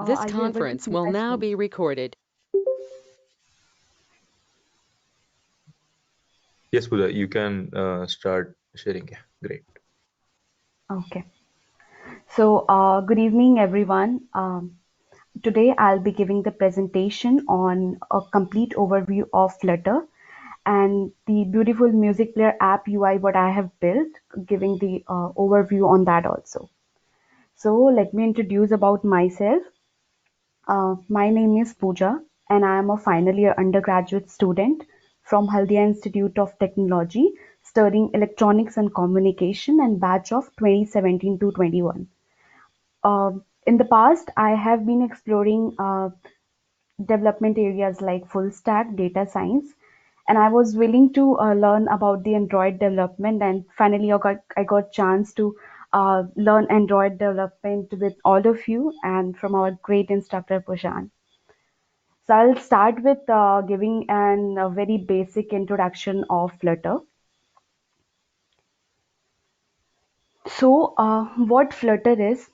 This Are you able to conference see will my now screen? be recorded. Yes, Buddha, you can start sharing. Yeah, great. Okay. So, good evening, everyone. Today, I'll be giving the presentation on a complete overview of Flutter and the beautiful music player app UI what I have built, giving the overview on that also. So, let me introduce about myself. My name is Pooja, and I am a final year undergraduate student from Haldia Institute of Technology, studying electronics and communication, and batch of 2017 to 21. In the past, I have been exploring development areas like full stack data science, and I was willing to learn about the Android development. And finally, I got chance to learn Android development with all of you and from our great instructor Pushan. So I'll start with giving a very basic introduction of Flutter. So, what Flutter is?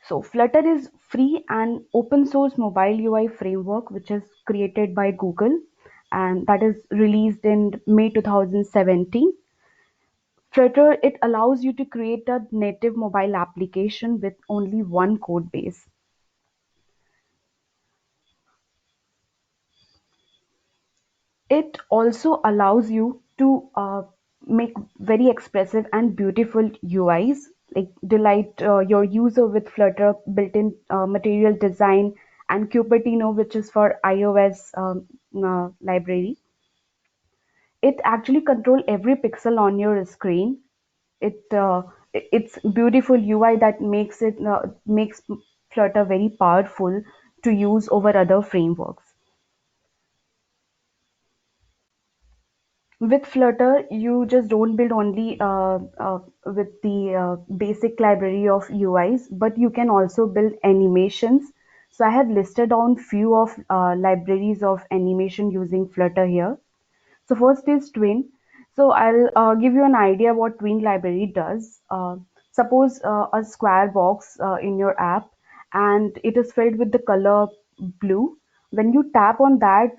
So, Flutter is free and open source mobile UI framework which is created by Google and that is released in May 2017. Flutter it allows you to create a native mobile application with only one code base. It also allows you to make very expressive and beautiful UIs, like delight your user with Flutter built-in material design and Cupertino, which is for iOS library. It actually control every pixel on your screen. It's beautiful UI that makes Flutter very powerful to use over other frameworks. With Flutter, you just don't build only with the basic library of UIs, but you can also build animations. So I have listed down few of libraries of animation using Flutter here. So first is Twin. So I'll give you an idea what Twin library does. Suppose a square box in your app and it is filled with the color blue. When you tap on that,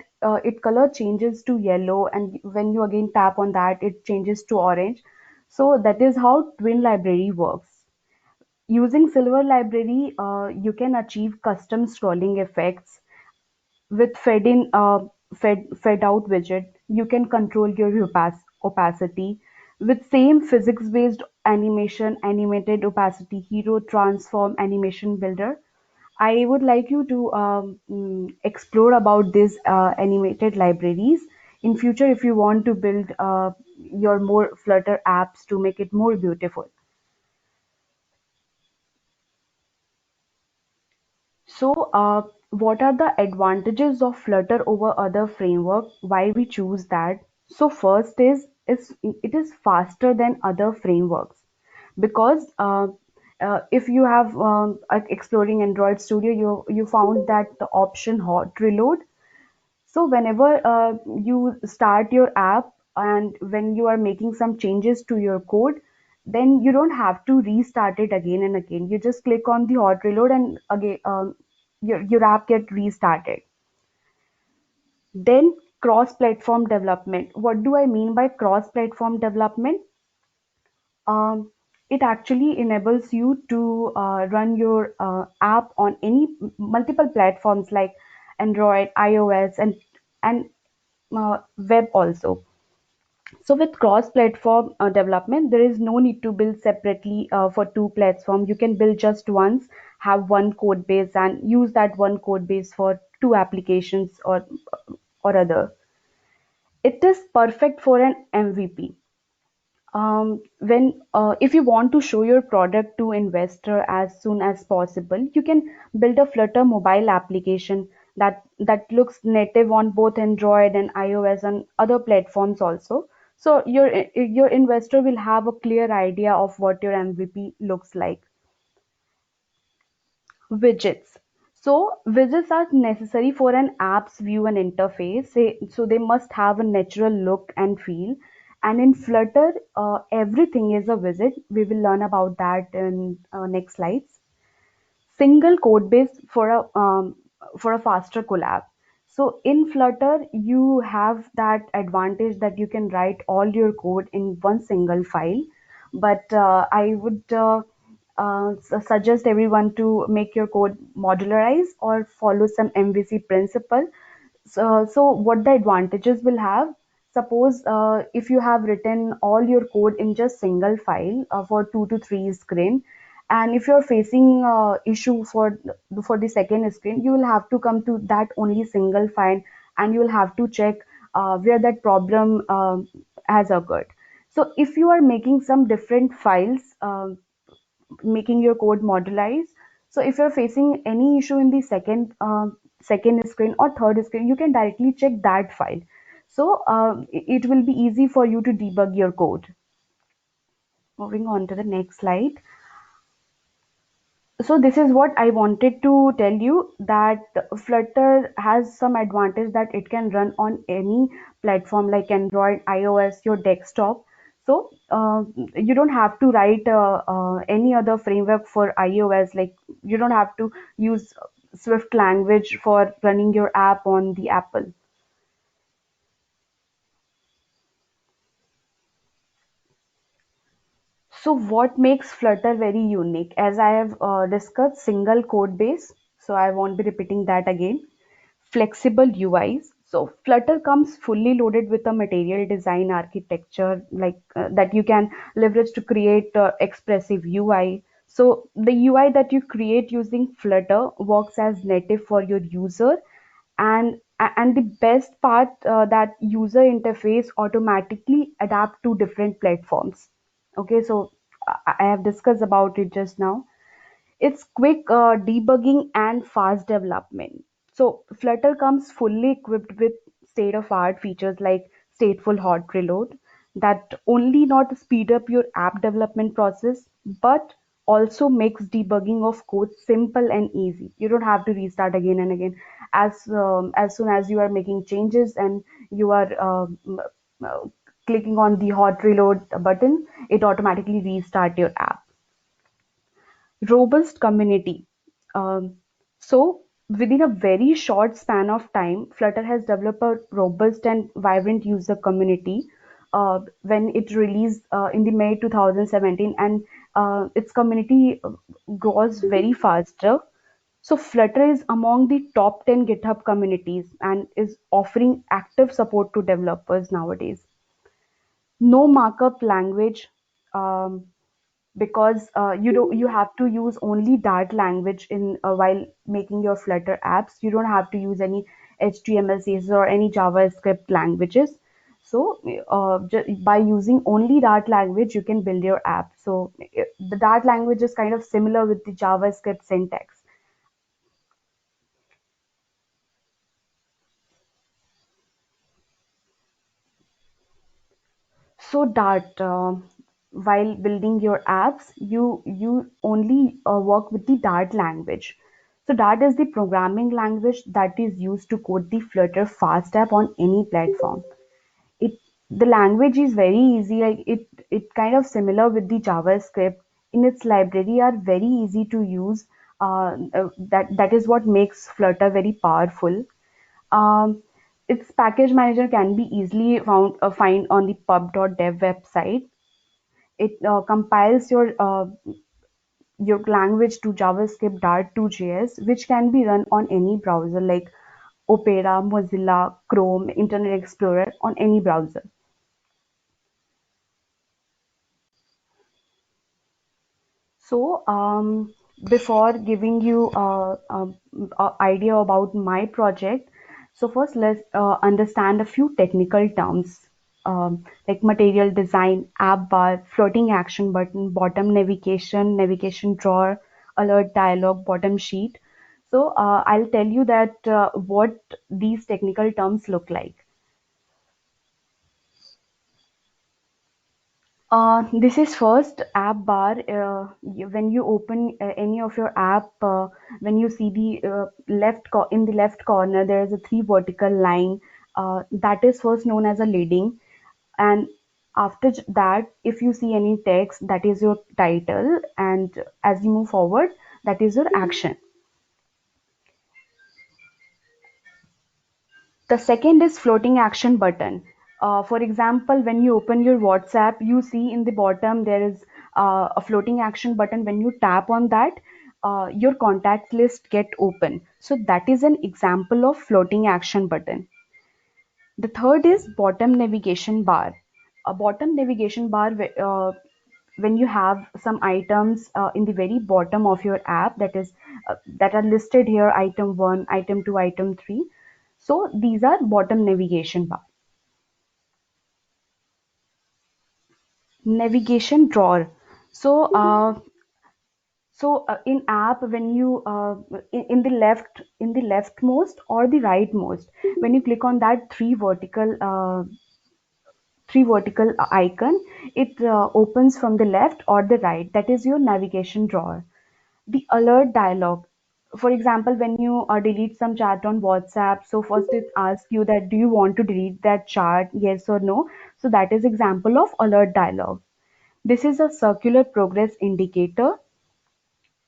it color changes to yellow, and when you again tap on that, it changes to orange. So that is how Twin library works. Using Silver library, you can achieve custom scrolling effects with fed out widget, you can control your opacity. With same physics based animation, animated opacity, hero transform animation builder. I would like you to explore about these animated libraries in future if you want to build your more Flutter apps to make it more beautiful. So, what are the advantages of Flutter over other framework? Why we choose that? So, first is it is faster than other frameworks because if you have exploring Android Studio, you found that the option hot reload. So, whenever you start your app and when you are making some changes to your code, then you don't have to restart it again and again. You just click on the hot reload and again your app get restarted. Then cross-platform development. What do I mean by cross-platform development? Um, it actually enables you to run your app on any multiple platforms like Android, iOS, and web also. So with cross-platform development, there is no need to build separately for two platforms. You can build just once, have one code base, and use that one code base for two applications or other. It is perfect for an MVP. When if you want to show your product to investor as soon as possible, you can build a Flutter mobile application that looks native on both Android and iOS and other platforms also. So your investor will have a clear idea of what your MVP looks like. Widgets. So widgets are necessary for an app's view and interface. So they must have a natural look and feel. And in Flutter, everything is a widget. We will learn about that in next slides. single code base for a faster collab. So in Flutter you have that advantage that you can write all your code in one single file. But I would suggest everyone to make your code modularize or follow some MVC principle. So what the advantages will have, suppose if you have written all your code in just single file for 2 to 3 screen, and if you're facing issue for the second screen, you will have to come to that only single file, and you will have to check where that problem has occurred. So if you are making some different files, making your code modularized. So if you're facing any issue in the second screen or third screen, you can directly check that file. So it will be easy for you to debug your code. Moving on to the next slide. So this is what I wanted to tell you, that Flutter has some advantage that it can run on any platform like Android, iOS, your desktop. So you don't have to write any other framework for iOS. Like you don't have to use Swift language for running your app on the Apple. So what makes Flutter very unique? As I have discussed, single code base. So I won't be repeating that again. Flexible UIs. So Flutter comes fully loaded with a material design architecture like that you can leverage to create expressive UI. So the UI that you create using Flutter works as native for your user, and the best part, that user interface automatically adapt to different platforms. Okay, so I have discussed about it just now. It's quick debugging and fast development. So Flutter comes fully equipped with state of art features like stateful hot reload that only not speed up your app development process, but also makes debugging of code simple and easy. You don't have to restart again and again. As soon as you are making changes and you are uh, clicking on the hot reload button, it automatically restart your app. Robust community. Um, so, within a very short span of time, Flutter has developed a robust and vibrant user community. When it released in the May 2017, and its community grows very faster. So, Flutter is among the top 10 GitHub communities and is offering active support to developers nowadays. No markup language. Um, because you have to use only that language in while making your Flutter apps. You don't have to use any HTML, CSS, or any JavaScript languages. So by using only that language, you can build your app. So the Dart language is kind of similar with the JavaScript syntax. So that while building your apps, you only work with the Dart language. So Dart is the programming language that is used to code the Flutter Fast app on any platform. It The language is very easy. Like it kind of similar with the JavaScript. In its library are very easy to use. That is what makes Flutter very powerful. Um, its package manager can be easily find on the pub.dev website. It compiles your language to JavaScript Dart 2.js, which can be run on any browser like Opera, Mozilla, Chrome, Internet Explorer, on any browser. So, before giving you a idea about my project, so first let's understand a few technical terms, like material design, app bar, floating action button, bottom navigation, navigation drawer, alert dialog, bottom sheet. So, I'll tell you that what these technical terms look like. This is first app bar. When you open any of your app, when you see the in the left corner, there is a three vertical line. That is first known as a leading, and after that, if you see any text, that is your title. And as you move forward, That is your action. The second is floating action button. For example, when you open your WhatsApp, you see in the bottom there is a floating action button. When you tap on that, your contact list get open. So that is an example of floating action button. The third is bottom navigation bar. A bottom navigation bar, when you have some items in the very bottom of your app, that are listed here, item 1, item 2, item 3. So these are bottom navigation bar. Navigation drawer. So in app, when you in the leftmost or the rightmost, when you click on that three vertical icon, it opens from the left or the right. That is your navigation drawer. The alert dialog. For example, when you delete some chat on WhatsApp, so first it asks you that do you want to delete that chat, yes or no. So that is example of alert dialog. This is a circular progress indicator.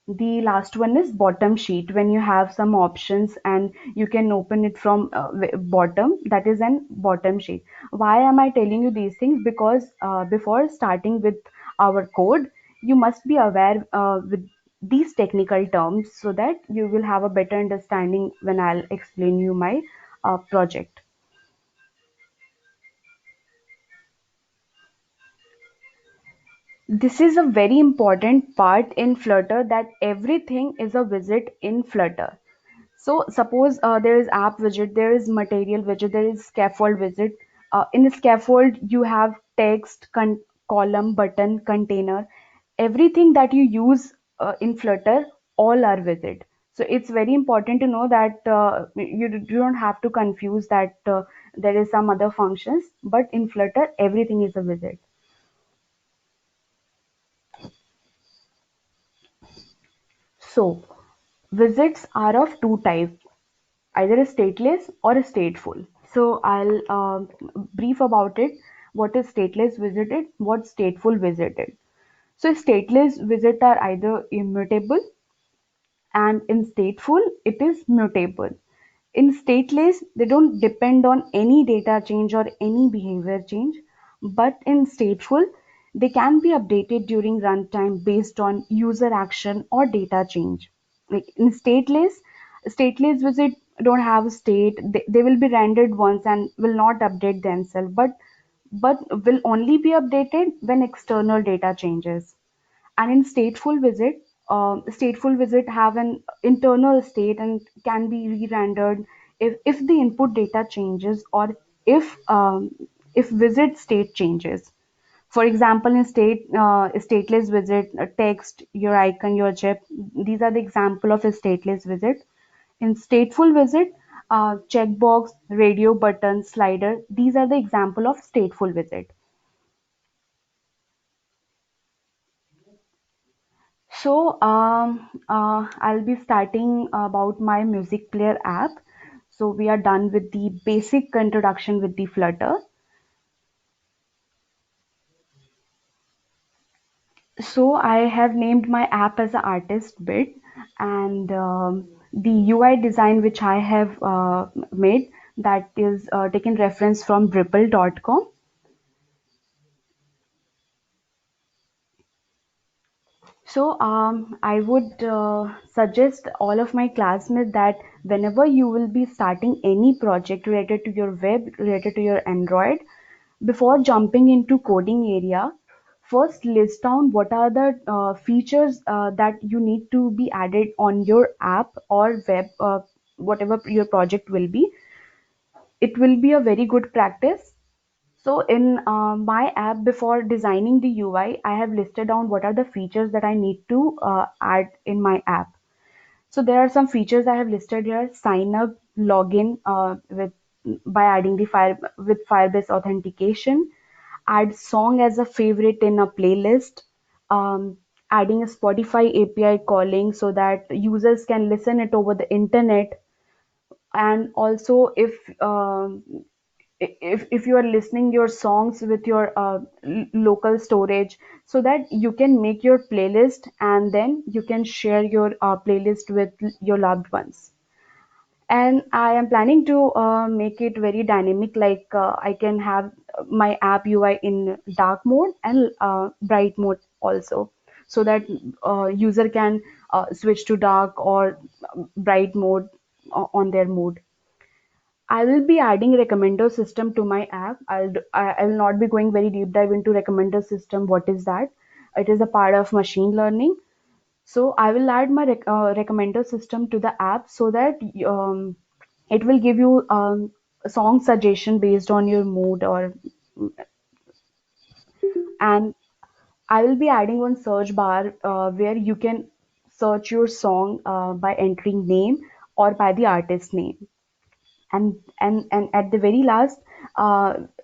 The last one is bottom sheet. When you have some options and you can open it from bottom, that is an bottom sheet. Why am I telling you these things? Because before starting with our code, you must be aware with these technical terms so that you will have a better understanding when I'll explain you my project. This is a very important part in Flutter, that everything is a widget in Flutter. So suppose there is app widget, there is material widget, there is scaffold widget. In the scaffold, you have text, column, button, container. Everything that you use in Flutter, all are widget. So it's very important to know that you don't have to confuse that there is some other functions, but in Flutter, everything is a widget. So widgets are of two types, either a stateless or a stateful. So I'll brief about it. What is stateless visited? What stateful visited? So stateless visit are either immutable, and in stateful it is mutable. In stateless, they don't depend on any data change or any behavior change, but in stateful, they can be updated during runtime based on user action or data change. Like in stateless visit don't have a state. They will be rendered once and will not update themselves, but will only be updated when external data changes. And in stateful visit have an internal state and can be re-rendered if the input data changes, or if visit state changes. For example, in stateless visit, text, your icon, your chip, these are the example of a stateless visit. In stateful visit, checkbox, radio button, slider, these are the example of stateful visit. So I'll be starting about my music player app. So we are done with the basic introduction with the Flutter. So I have named my app as an artist bit, and the UI design which I have made, that is taken reference from Dribble.com. So I would suggest all of my classmates that whenever you will be starting any project related to your web, related to your Android, before jumping into coding area, first list down what are the features that you need to be added on your app or web, whatever your project will be. It will be a very good practice. So in my app, before designing the UI, I have listed down what are the features that I need to add in my app. So there are some features I have listed here. Sign up, login with by adding the fire with Firebase authentication. Add song as a favorite in a playlist. Adding a Spotify API calling so that users can listen it over the internet. And also, if you are listening your songs with your local storage, so that you can make your playlist and then you can share your playlist with your loved ones. And I am planning to make it very dynamic, like I can have my app UI in dark mode and bright mode also, so that user can switch to dark or bright mode on their mood. I will be adding recommender system to my app. I will not be going very deep dive into recommender system. What is that? It is a part of machine learning. So I will add my recommender system to the app, so that it will give you a song suggestion based on your mood, or and I will be adding one search bar where you can search your song by entering name or by the artist name. And at the very last,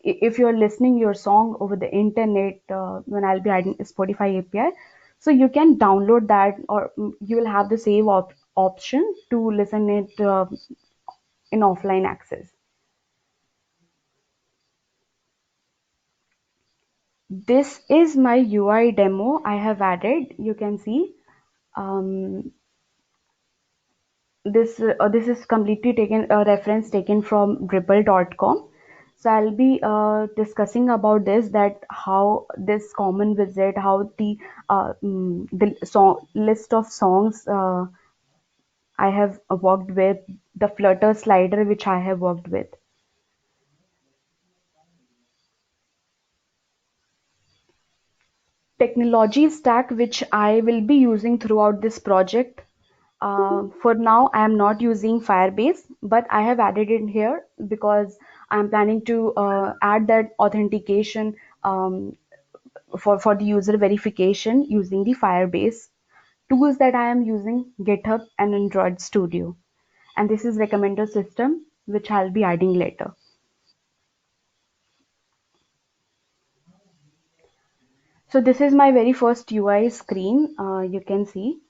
if you're listening your song over the internet, when I'll be adding Spotify API, so you can download that, or you will have the save option to listen it in offline access. This is my UI demo I have added. You can see um, this is completely taken a reference taken from dribble.com. So I'll be discussing about this, that how this common visit, how the song list of songs I have worked with, the flutter slider which I have worked with. Technology stack which I will be using throughout this project. For now, I am not using Firebase, but I have added it here because I am planning to add that authentication for the user verification using the Firebase tools that I am using, GitHub and Android Studio. And this is recommender system which I'll be adding later. So this is my very first UI screen. You can see.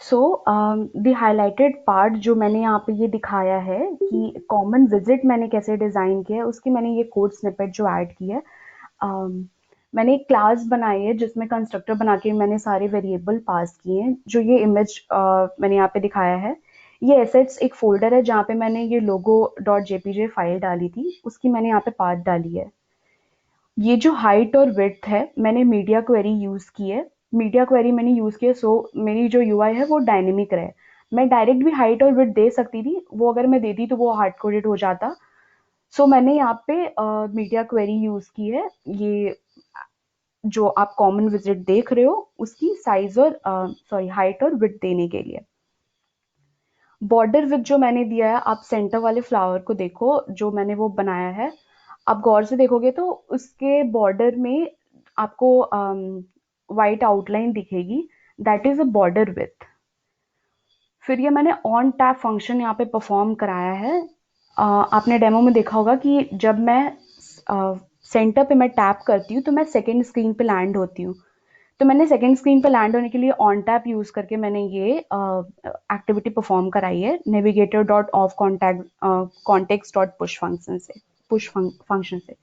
So the highlighted part जो मैंने यहाँ पे ये दिखाया है कि common visit मैंने कैसे डिज़ाइन किया है, उसकी मैंने ये कोड स्निपेट जो ऐड की है. मैंने एक क्लास बनाई है जिसमें कंस्ट्रक्टर बना के मैंने सारे वेरिएबल पास किए हैं. जो ये इमेज मैंने यहाँ पे दिखाया है, ये एसेट्स एक फोल्डर है जहाँ पे मैंने ये लोगो डॉट जेपीजे फाइल डाली थी, उसकी मैंने यहाँ पे पाथ डाली है. ये जो हाइट और विड्थ है, मैंने मीडिया क्वेरी यूज की है. मीडिया क्वेरी मैंने यूज की है, सो मेरी जो यूआई है वो डायनेमिक रहे. मैं डायरेक्ट भी हाइट और विड्थ दे सकती थी, वो अगर मैं देती तो वो हार्ड कोडेड हो जाता. सो मैंने यहाँ पे मीडिया क्वेरी यूज की है. ये जो आप कॉमन विजिट देख रहे हो उसकी साइज और सॉरी हाइट और विड्थ देने के लिए. बॉर्डर विथ जो मैंने दिया है, आप सेंटर वाले फ्लावर को देखो जो मैंने वो बनाया है. आप गौर से देखोगे तो उसके बॉर्डर में आपको वाइट आउटलाइन दिखेगी, that is a border with. फिर ये मैंने ऑन टैप फंक्शन यहाँ पे परफॉर्म कराया है. आपने डेमो में देखा होगा कि जब मैं सेंटर पे मैं टैप करती हूँ तो मैं सेकेंड स्क्रीन पे लैंड होती हूँ. तो मैंने सेकेंड स्क्रीन पे लैंड होने के लिए ऑन टैप यूज करके मैंने ये एक्टिविटी परफॉर्म कराई है navigator dot of context dot push function से, पुश फंक्शन से.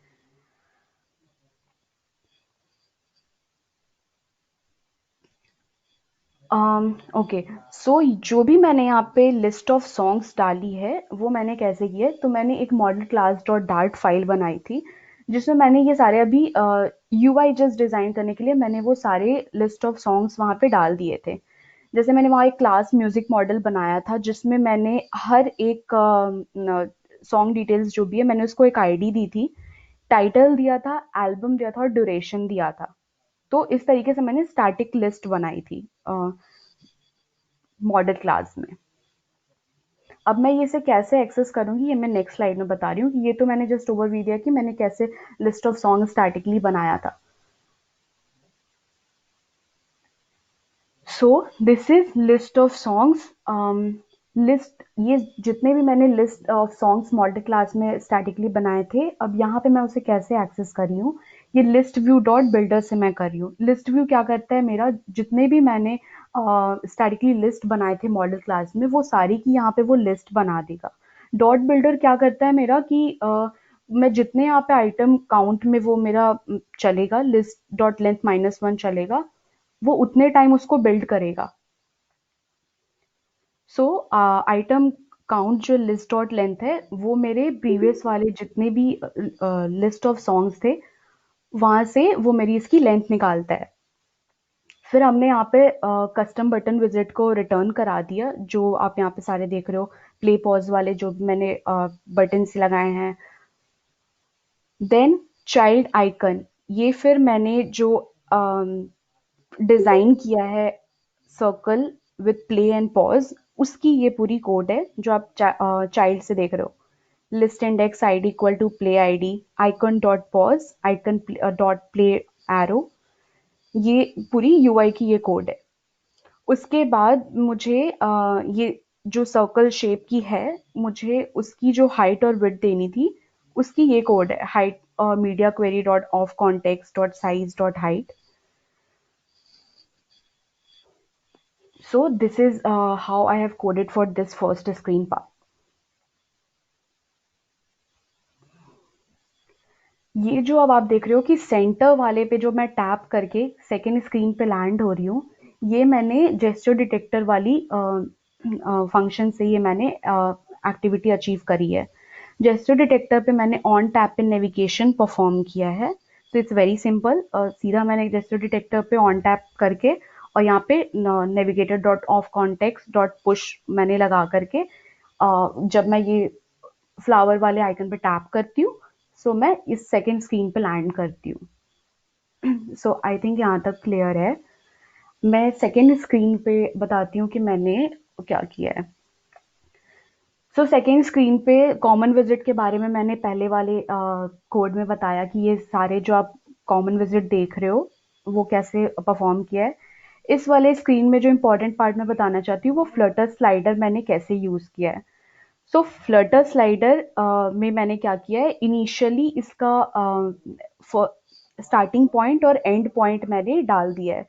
ओके. सो जो भी मैंने यहाँ पे लिस्ट ऑफ सॉन्ग्स डाली है वो मैंने कैसे की है, तो मैंने एक model class dot dart file बनाई थी जिसमें मैंने ये सारे अभी यूआई जस्ट डिज़ाइन करने के लिए मैंने वो सारे लिस्ट ऑफ सॉन्ग्स वहाँ पे डाल दिए थे. जैसे मैंने वहाँ एक क्लास म्यूजिक मॉडल बनाया था जिसमें मैंने हर एक सॉन्ग डिटेल्स जो भी है मैंने उसको एक आईडी दी थी, टाइटल दिया था, एल्बम दिया था और ड्यूरेशन दिया था. तो इस तरीके से मैंने स्टैटिक लिस्ट बनाई थी मॉडल क्लास में. अब मैं ये इसे कैसे एक्सेस करूंगी ये मैं नेक्स्ट स्लाइड में बता रही हूँ. कि ये तो मैंने जस्ट ओवरव्यू दिया कि मैंने कैसे लिस्ट ऑफ सॉन्ग स्टैटिकली बनाया था. सो this is list of songs. List, ये जितने भी मैंने list of songs model class में स्टैटिकली बनाए थे, अब यहाँ पे मैं उसे कैसे एक्सेस कर रही हूँ, ये लिस्ट व्यू डॉट बिल्डर से मैं कर रही हूँ. लिस्ट व्यू क्या करता है, मेरा जितने भी मैंने स्टैटिकली लिस्ट बनाए थे मॉडल क्लास में वो सारी की यहाँ पे वो लिस्ट बना देगा. डॉट बिल्डर क्या करता है मेरा कि मैं जितने यहाँ पे आइटम काउंट में वो मेरा चलेगा, लिस्ट डॉट लेंथ -1 चलेगा, वो उतने टाइम उसको बिल्ड करेगा। सो आइटम काउंट जो लिस्ट डॉट लेंथ है वो मेरे प्रीवियस वाले जितने भी लिस्ट ऑफ सॉन्ग्स थे वहां से वो मेरी इसकी लेंथ निकालता है। फिर हमने यहाँ पे कस्टम बटन विजिट को रिटर्न करा दिया, जो आप यहाँ पे सारे देख रहे हो, प्ले पॉज वाले जो भी मैंने बटन्स लगाए हैं। देन चाइल्ड आइकन, ये फिर मैंने जो डिज़ाइन किया है circle with play and pause, उसकी ये पूरी कोड है जो आप चाइल्ड से देख रहे हो। List index ID equal to play ID, icon dot pause, icon dot play arrow, ये पूरी यूआई की ये कोड है। उसके बाद मुझे ये जो सर्कल शेप की है, मुझे उसकी जो हाइट और विड्थ देनी थी, उसकी ये कोड है, height media query dot of context dot size dot height. So this is how I have coded for this first screen part. ये जो अब आप देख रहे हो कि सेंटर वाले पे जो मैं टैप करके सेकेंड स्क्रीन पे लैंड हो रही हूँ, ये मैंने जेस्चर डिटेक्टर वाली फंक्शन से ये मैंने एक्टिविटी अचीव करी है। जेस्चर डिटेक्टर पे मैंने ऑन टैप पे नेविगेशन परफॉर्म किया है। तो इट्स वेरी सिंपल, सीधा मैंने जेस्चर डिटेक्टर पे ऑन टैप करके और यहाँ पे navigator dot of context dot push मैंने लगा करके जब मैं ये फ्लावर वाले आइकन पे टैप करती हूँ, सो मैं इस सेकेंड स्क्रीन पे लैंड करती हूँ। सो आई थिंक यहाँ तक क्लियर है। मैं सेकेंड स्क्रीन पे बताती हूँ कि मैंने क्या किया है। सो सेकेंड स्क्रीन पे कॉमन विजिट के बारे में मैंने पहले वाले कोड में बताया कि ये सारे जो आप कॉमन विजिट देख रहे हो वो कैसे परफॉर्म किया है। इस वाले स्क्रीन में जो इम्पोर्टेंट पार्ट मैं बताना चाहती हूँ वो फ्लटर स्लाइडर मैंने कैसे यूज़ किया है। सो फ्लटर स्लाइडर में मैंने क्या किया है, इनिशियली इसका स्टार्टिंग पॉइंट और एंड पॉइंट मैंने डाल दिया है।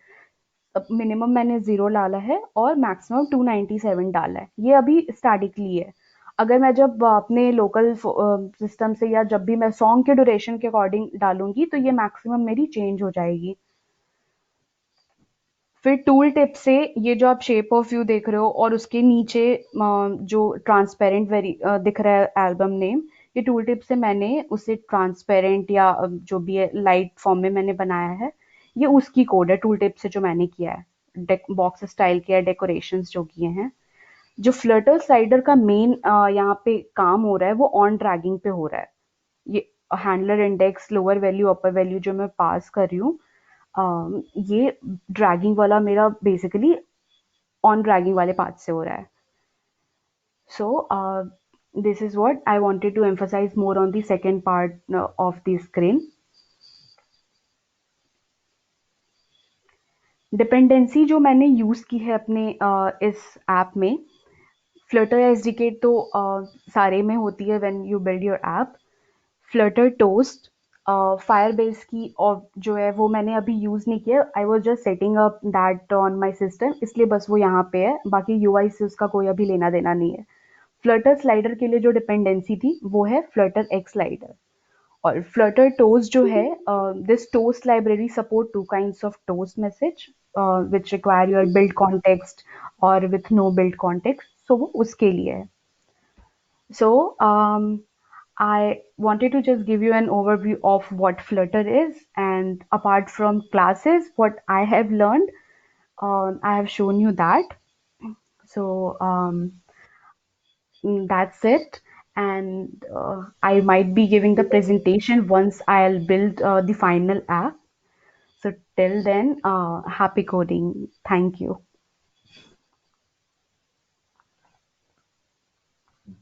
मिनिमम मैंने 0 डाला है और मैक्सिमम 297 डाला है, ये अभी स्टैटिकली है। अगर मैं जब अपने लोकल सिस्टम से या जब भी मैं सॉन्ग के ड्यूरेशन के अकॉर्डिंग डालूंगी तो ये मैक्सिमम मेरी चेंज हो जाएगी। फिर टूल टिप से ये जो आप शेप ऑफ व्यू देख रहे हो और उसके नीचे जो ट्रांसपेरेंट वेरी दिख रहा है एल्बम नेम, ये टूल टिप से मैंने उसे ट्रांसपेरेंट या जो भी है लाइट फॉर्म में मैंने बनाया है, ये उसकी कोड है टूल टिप से जो मैंने किया है। बॉक्स स्टाइल किया है, डेकोरेशंस जो किए हैं। जो फ्लटर स्लाइडर का मेन यहाँ पे काम हो रहा है वो ऑन ड्रैगिंग पे हो रहा है। ये हैंडलर इंडेक्स लोअर वैल्यू अपर वैल्यू जो मैं पास कर रही हूँ, ये ड्रैगिंग वाला मेरा बेसिकली ऑन ड्रैगिंग वाले पार्ट से हो रहा है। So this is what I wanted to emphasise more on the second part of the screen. Dependency जो मैंने यूज की है अपने इस ऐप में, फ्लटर एसडीके तो सारे में होती है when you build your app. Flutter toast Firebase की और जो है वो मैंने अभी यूज़ नहीं किया, I was just setting up that on my system, इसलिए बस वो यहाँ पे है, बाकी यूआई से उसका कोई अभी लेना देना नहीं है। फ्लटर स्लाइडर के लिए जो डिपेंडेंसी थी वो है फ्लटर एक्स स्लाइडर। और फ्लटर टोस्ट जो है, this toast library support two kinds of toast message which require your build context और विथ नो बिल्ड कॉन्टेक्स्ट, सो वो उसके लिए है। So, I wanted to just give you an overview of what Flutter is, and apart from classes, what I have learned, I have shown you that. So, that's it. And I might be giving the presentation once I'll build the final app. So, till then, happy coding. Thank you.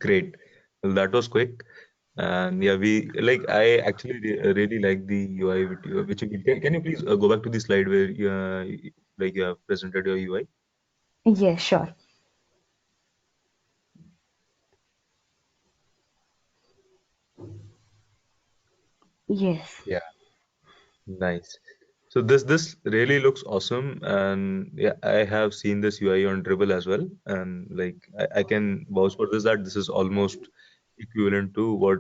Great. Well, that was quick. And yeah, we like I actually really like the UI which you did. Can you please go back to the slide where like you have presented your UI? Yes, sure. Yes. Yeah, nice. So this really looks awesome, and yeah, I have seen this UI on Dribble as well, and like I can vouch for this that this is almost equivalent to what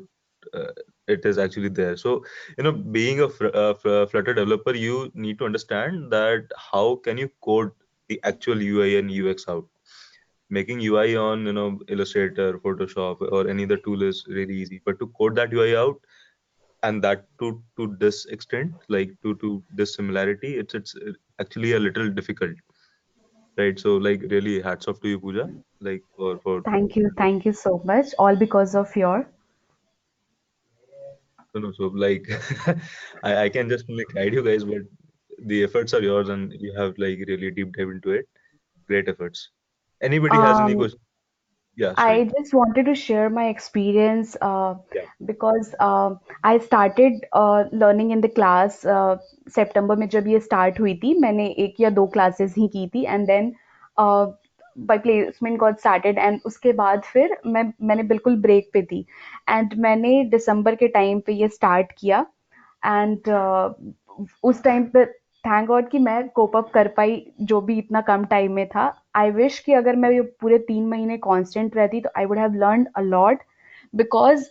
uh, it is actually there. So, being a Flutter developer, you need to understand that how can you code the actual UI and UX out. Making UI on, Illustrator, Photoshop, or any other tool is really easy, but to code that UI out, and that to this extent, like to this similarity, it's actually a little difficult, right? So, like, really hats off to you, Pooja, like for Thank you so much. All because of your. so like I can just like guide you guys, but the efforts are yours and you have like really deep dive into it. Great efforts. Anybody has any Um, question? Yeah, sorry. I just wanted to share my experience Yeah. because I started learning in the class सितंबर में जब ये start हुई थी मैंने एक या दो classes ही की थी and then by placement got started and उसके बाद फिर मैंने बिल्कुल ब्रेक पे थी एंड मैंने दिसंबर के टाइम पे ये स्टार्ट किया एंड उस टाइम पे थैंक गॉड कि मैं कोप अप कर पाई जो भी इतना कम टाइम में था आई विश कि अगर मैं ये पूरे 3 महीने कांस्टेंट रहती तो I would have learn a lot because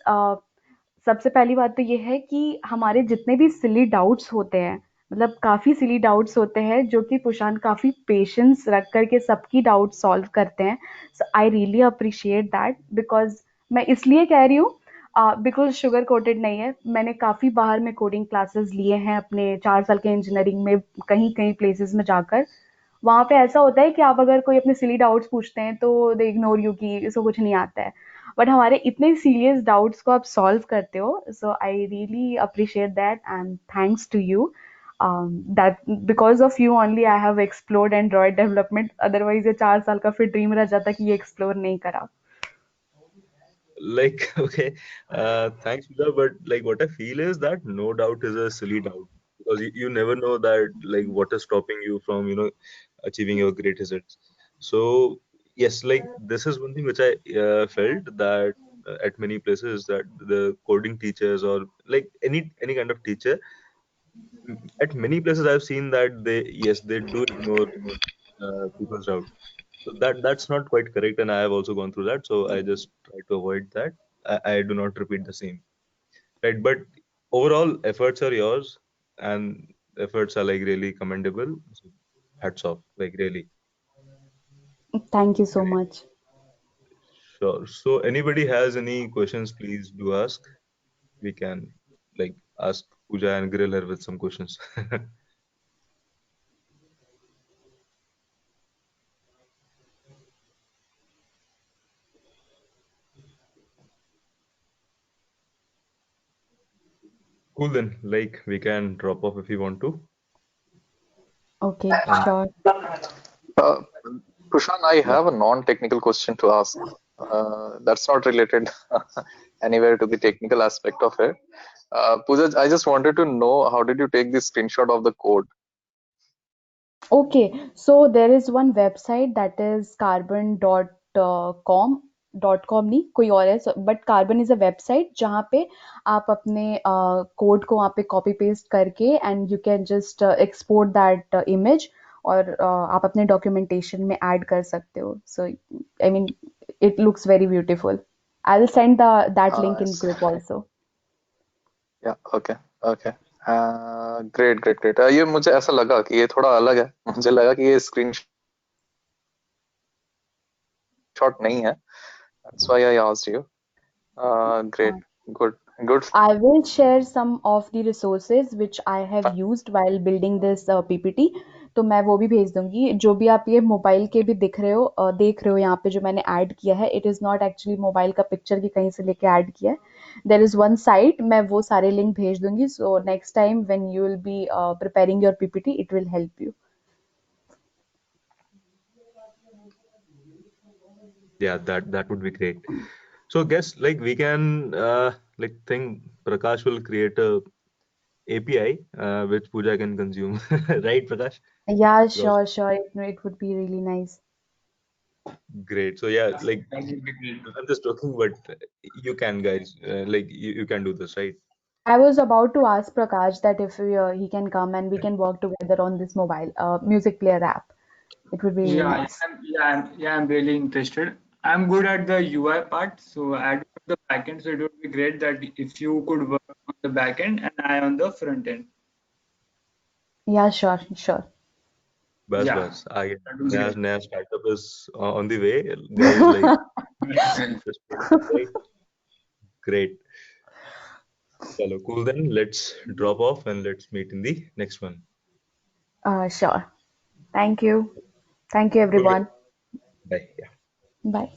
सबसे पहली बात तो ये है कि हमारे जितने भी सिली डाउट्स होते हैं मतलब काफी सिली डाउट्स होते हैं जो कि पुशान काफी पेशेंस रख करके सबकी डाउट सॉल्व करते हैं so I really appreciate that because मैं इसलिए कह रही हूँ बिल्कुल शुगर कोटेड नहीं है मैंने काफी बाहर में कोडिंग क्लासेस लिए हैं अपने 4 साल के इंजीनियरिंग में कहीं कहीं प्लेसेस में जाकर वहां पे ऐसा होता है कि आप अगर कोई अपने सिली डाउट्स पूछते हैं तो दे इग्नोर यू कि इसको कुछ नहीं आता है बट हमारे इतने सीरियस डाउट्स को आप सॉल्व करते हो so I really appreciate that and thanks to you that because of you only I have explored Android development otherwise ये 4 साल का फिर ड्रीम रह जाता कि ये एक्सप्लोर नहीं करा Like, okay, thanks, Pooja, but like what I feel is that no doubt is a silly doubt because you never know that like what is stopping you from, achieving your great results. So, yes, like this is one thing which I felt that at many places that the coding teachers or like any kind of teacher, at many places I've seen that yes, they do ignore people's doubt. So that's not quite correct, and I have also gone through that. So I just try to avoid that. I do not repeat the same, right? But overall, efforts are yours, and efforts are like really commendable. So hats off, like really thank you so great. much Sure. So anybody has any questions, please do ask. We can like ask Pooja and grill her with some questions. Cool then. Like we can drop off if you want to. okay And sure Uh, Kushan, I yeah. have a non-technical question to ask. That's not related anywhere to the technical aspect of it. Pooja, I just wanted to know how did you take the screenshot of the code? Okay, so there is one website that is carbon.com dot com नहीं कोई और है but carbon is a website जहाँ पे आप अपने code को वहाँ पे कॉपी पेस्ट करके and you can just export that image और आप अपने डॉक्यूमेंटेशन में ऐड कर सकते हो so I mean it looks very beautiful I will send the that link in Nice. Group also Yeah, okay, okay. Great, great, great. ये मुझे ऐसा लगा कि ये थोड़ा अलग है. मुझे लगा कि ये स्क्रीनशॉट नहीं है. That's why I asked you. Great, good, good. I will share some of the resources which I have used while building this PPT. तो मैं वो भी भेज दूंगी जो भी आप ये मोबाइल के भी दिख रहे हो देख रहे हो यहाँ पे जो मैंने ऐड किया है it is not actually mobile का पिक्चर की कहीं से लेके ऐड किया है देर इज़ वन साइट मैं वो सारे लिंक भेज दूंगी so next time when you will be preparing your PPT it will help you Yeah, that would be great. So guess like we can like think Prakash will create a API which Pooja can consume, right, Prakash? Yeah, Because sure, sure. It would be really nice. great. So yeah, like That would be great. I'm just joking, but you can guys like you can do this, right? I was about to ask Prakash that if he can come and we can work together on this mobile music player app. It would be really Yeah, nice. I'm really interested. I'm good at the UI part, so I do the backend. So it would be great that if you could work on the backend and I on the front end. Yeah, sure, sure. Yeah, Bas, आगे that would be great. नया startup is on the way, guys. Like, just right? Great. Chalo, cool then. Let's drop off and let's meet in the next one. Sure. Thank you. Thank you, Cool. everyone. Bye. Yeah. Bye.